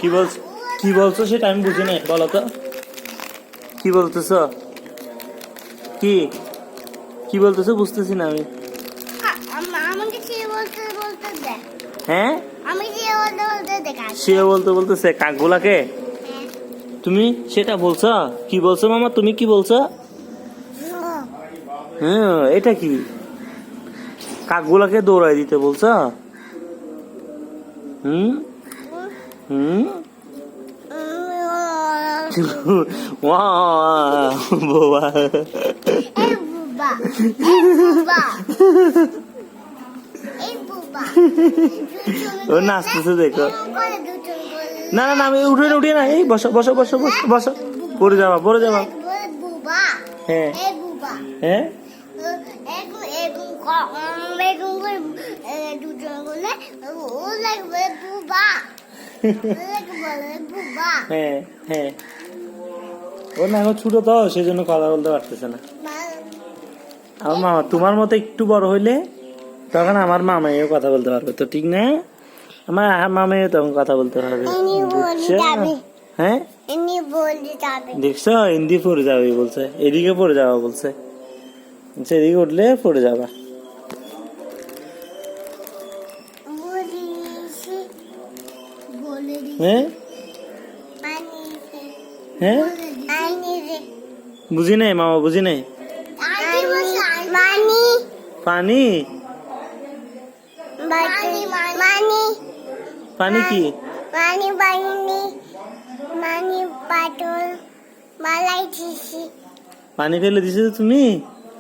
কি বলছো সেটা আমি বুঝি নাই, বলো তো কি বলতেছ, কি বলতেছো বুঝতেছি না আমি। আমাকে সে বলতে বলতে দে। হ্যাঁ, আমি সে বলতে বলতে দেখা। সে বলতেছে কাকগুলাকে তুমি সেটা বলছো? কি বলছো মামা, তুমি কি বলছো? হ্যাঁ, এটা কি কাকগুলাকে দৌড়াই দিতে বলছো? হুম হুম বাবা, এই বুবা, এই বুবা, এই বুবা। ও নাচতেছে দেখো। না না না, আমি উঠে না, এই বসো বসো বসো বসো বসো, পড়ে যাবা পড়ে যাবা। বুবা, হ্যাঁ এই বুবা। হ্যাঁ, হ্যাঁ হ্যাঁ, ও না এখন ছোট তো সেই জন্য কথা বলতে পারতেছে না। আমার মামা তোমার মতো একটু বড় হইলে তখন আমার মামাইও কথা বলতে পারবে, তো ঠিক না? আমার মামাইও তখন কথা বলতে পারবে। দেখছো? হ্যাঁ দেখছো, হিন্দি পড়ে যাবে বলছে, এদিকে পড়ে যাওয়া বলছে, এদিকে উঠলে পড়ে যাবা। হ্যাঁ হ্যাঁ, বুঝি নাই মামা, বুঝি নাই। পানি, পানি কি? পানি ফেলে দিছো তুমি?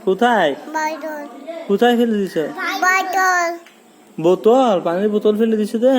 কোথায় কোথায় ফেলে দিছো? বোতল, পানির বোতল ফেলে দিছো তো?